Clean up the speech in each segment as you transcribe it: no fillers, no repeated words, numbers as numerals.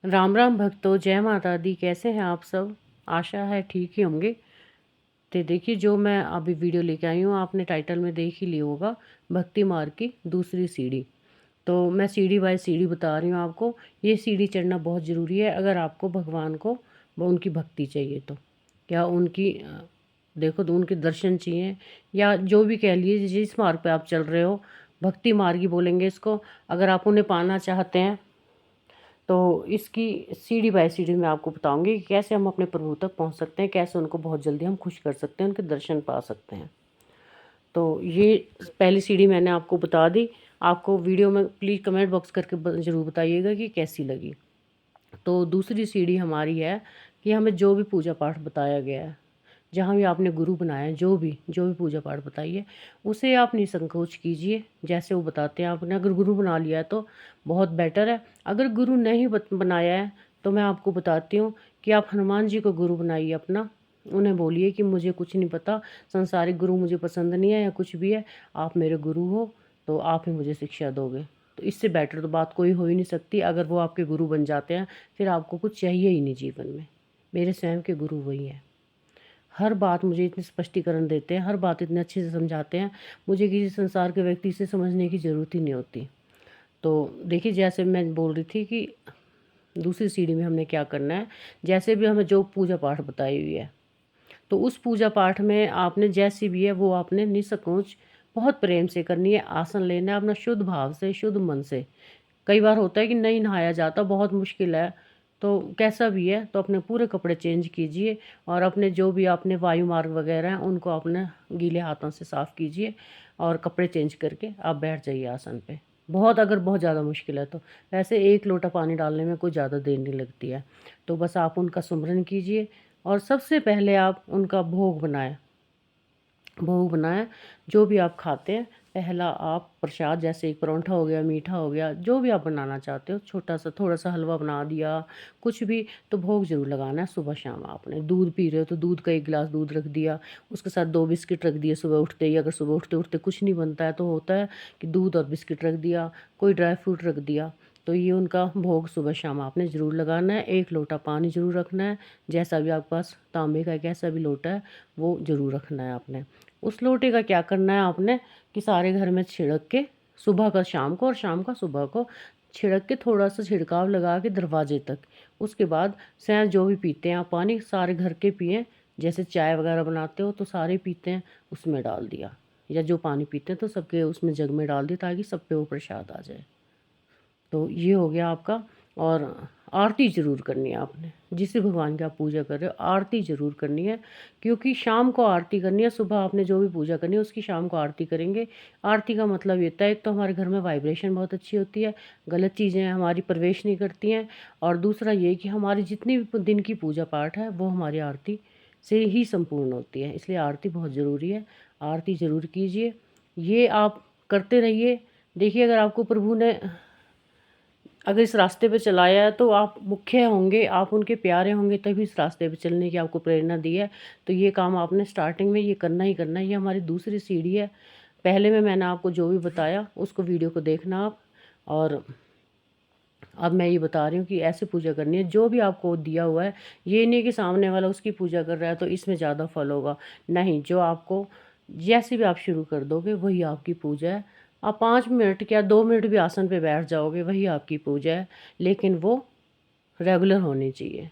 राम राम भक्तों, जय माता दी। कैसे हैं आप सब? आशा है ठीक ही होंगे। तो देखिए, जो मैं अभी वीडियो लेके आई हूँ, आपने टाइटल में देख ही लिया होगा, भक्ति मार्ग की दूसरी सीढ़ी। तो मैं सीढ़ी बाय सीढ़ी बता रही हूँ आपको। ये सीढ़ी चढ़ना बहुत ज़रूरी है अगर आपको भगवान को उनकी भक्ति चाहिए तो। क्या उनकी देखो तो उनके दर्शन चाहिए, या जो भी कह लिए जिस मार्ग पे आप चल रहे हो, भक्ति मार्ग ही बोलेंगे इसको। अगर आप उन्हें पाना चाहते हैं तो इसकी सीढ़ी बाय सीढ़ी मैं आपको बताऊंगी कि कैसे हम अपने प्रभु तक पहुंच सकते हैं, कैसे उनको बहुत जल्दी हम खुश कर सकते हैं, उनके दर्शन पा सकते हैं। तो ये पहली सीढ़ी मैंने आपको बता दी। आपको वीडियो में प्लीज़ कमेंट बॉक्स करके ज़रूर बताइएगा कि कैसी लगी। तो दूसरी सीढ़ी हमारी है कि हमें जो भी पूजा पाठ बताया गया है, जहाँ भी आपने गुरु बनाया है, जो भी पूजा पाठ बताइए, उसे आप निसंकोच कीजिए जैसे वो बताते हैं। आपने अगर गुरु बना लिया है तो बहुत बेटर है। अगर गुरु नहीं बनाया है तो मैं आपको बताती हूँ कि आप हनुमान जी को गुरु बनाइए अपना। उन्हें बोलिए कि मुझे कुछ नहीं पता, संसारिक गुरु मुझे पसंद नहीं है या कुछ भी है, आप मेरे गुरु हो तो आप ही मुझे शिक्षा दोगे। तो इससे बेटर तो बात कोई हो ही नहीं सकती। अगर वो आपके गुरु बन जाते हैं फिर आपको कुछ चाहिए ही नहीं जीवन में। मेरे स्वयं के गुरु वही हैं। हर बात मुझे इतने स्पष्टीकरण देते हैं, हर बात इतने अच्छे से समझाते हैं, मुझे किसी संसार के व्यक्ति से समझने की ज़रूरत ही नहीं होती। तो देखिए, जैसे मैं बोल रही थी कि दूसरी सीढ़ी में हमने क्या करना है। जैसे भी हमें जो पूजा पाठ बताई हुई है, तो उस पूजा पाठ में आपने जैसी भी है वो आपने निसंकोच बहुत प्रेम से करनी है। आसन लेना है अपना शुद्ध भाव से, शुद्ध मन से। कई बार होता है कि नहीं नहाया जाता, बहुत मुश्किल है, तो कैसा भी है तो अपने पूरे कपड़े चेंज कीजिए और अपने जो भी आपने वायु मार्ग वगैरह हैं उनको अपने गीले हाथों से साफ़ कीजिए और कपड़े चेंज करके आप बैठ जाइए आसन पे। बहुत अगर बहुत ज़्यादा मुश्किल है तो वैसे एक लोटा पानी डालने में कोई ज़्यादा देर नहीं लगती है। तो बस आप उनका सुमिरन कीजिए और सबसे पहले आप उनका भोग बनाएं। जो भी आप खाते हैं, पहला आप प्रसाद, जैसे एक परोंठा हो गया, मीठा हो गया, जो भी आप बनाना चाहते हो, छोटा सा थोड़ा सा हलवा बना दिया, कुछ भी, तो भोग जरूर लगाना है सुबह शाम। आपने दूध पी रहे हो तो दूध का एक गिलास दूध रख दिया, उसके साथ 2 बिस्किट रख दिए सुबह उठते ही। अगर सुबह उठते उठते कुछ नहीं बनता है तो होता है कि दूध और बिस्किट रख दिया, कोई ड्राई फ्रूट रख दिया। तो ये उनका भोग सुबह शाम आपने ज़रूर लगाना है। एक लोटा पानी ज़रूर रखना है, जैसा भी आपके पास तांबे का कैसा भी लोटा है वो ज़रूर रखना है आपने। उस लोटे का क्या करना है आपने कि सारे घर में छिड़क के, सुबह का शाम को और शाम का सुबह को छिड़क के, थोड़ा सा छिड़काव लगा के दरवाजे तक। उसके बाद सैं जो भी पीते हैं आप पानी, सारे घर के पिएं। जैसे चाय वगैरह बनाते हो तो सारे पीते हैं, उसमें डाल दिया, या जो पानी पीते हैं तो सबके उसमें जग में डाल दिया ताकि सब पे वो प्रसाद आ जाए। तो ये हो गया आपका। और आरती ज़रूर करनी है आपने, जिस भी भगवान की आप पूजा कर रहे हो आरती ज़रूर करनी है। क्योंकि शाम को आरती करनी है, सुबह आपने जो भी पूजा करनी है उसकी शाम को आरती करेंगे। आरती का मतलब ये होता है, एक तो हमारे घर में वाइब्रेशन बहुत अच्छी होती है, गलत चीज़ें हमारी प्रवेश नहीं करती हैं। और दूसरा ये कि हमारी जितनी भी दिन की पूजा पाठ है वो हमारी आरती से ही संपूर्ण होती है, इसलिए आरती बहुत ज़रूरी है। आरती ज़रूर कीजिए, ये आप करते रहिए। देखिए, अगर आपको प्रभु ने अगर इस रास्ते पे चलाया है तो आप मुख्य होंगे, आप उनके प्यारे होंगे, तभी इस रास्ते पे चलने की आपको प्रेरणा दी है। तो ये काम आपने स्टार्टिंग में ये करना ही करना है। ये हमारी दूसरी सीढ़ी है। पहले में मैंने आपको जो भी बताया उसको वीडियो को देखना आप। और अब मैं ये बता रही हूँ कि ऐसे पूजा करनी है जो भी आपको दिया हुआ है। ये नहीं कि सामने वाला उसकी पूजा कर रहा है तो इसमें ज़्यादा फल होगा, नहीं। जो आपको जैसे भी आप शुरू कर दोगे वही आपकी पूजा है। आप 5 मिनट क्या 2 मिनट भी आसन पे बैठ जाओगे वही आपकी पूजा है। लेकिन वो रेगुलर होनी चाहिए,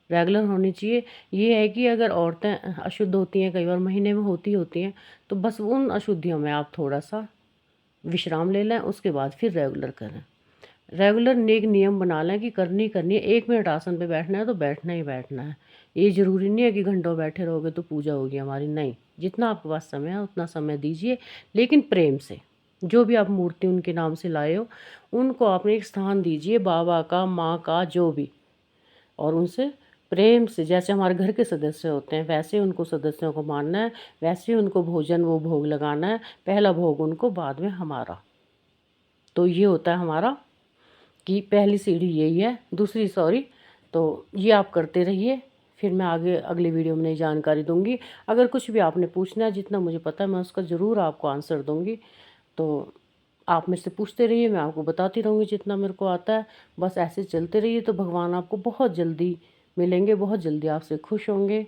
रेगुलर होनी चाहिए। ये है कि अगर औरतें अशुद्ध होती हैं, कई बार महीने में होती हैं, तो बस उन अशुद्धियों में आप थोड़ा सा विश्राम ले लें, उसके बाद फिर रेगुलर करें। रेगुलर नेक नियम बना लें कि करनी करनी है। 1 मिनट आसन पे बैठना है तो बैठना ही बैठना है। ये ज़रूरी नहीं है कि घंटों बैठे रहोगे तो पूजा होगी हमारी, नहीं। जितना आपके पास समय है उतना समय दीजिए, लेकिन प्रेम से। जो भी आप मूर्ति उनके नाम से लाए हो उनको आपने एक स्थान दीजिए, बाबा का, माँ का, जो भी। और उनसे प्रेम से, जैसे हमारे घर के सदस्य होते हैं वैसे उनको सदस्यों को मानना है, वैसे उनको भोजन वो भोग लगाना है। पहला भोग उनको, बाद में हमारा। तो ये होता है हमारा कि पहली सीढ़ी यही है, दूसरी सॉरी। तो ये आप करते रहिए, फिर मैं आगे अगली वीडियो में नई जानकारी दूंगी। अगर कुछ भी आपने पूछना है, जितना मुझे पता है मैं उसका ज़रूर आपको आंसर दूंगी। तो आप मेरे से पूछते रहिए, मैं आपको बताती रहूँगी जितना मेरे को आता है। बस ऐसे चलते रहिए तो भगवान आपको बहुत जल्दी मिलेंगे, बहुत जल्दी आपसे खुश होंगे।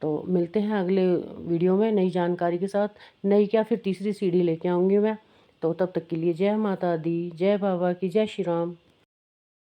तो मिलते हैं अगले वीडियो में नई जानकारी के साथ। नई क्या, फिर तीसरी सीढ़ी लेके आऊँगी मैं। तो तब तक के लिए जय माता दी, जय बाबा की, जय श्री राम।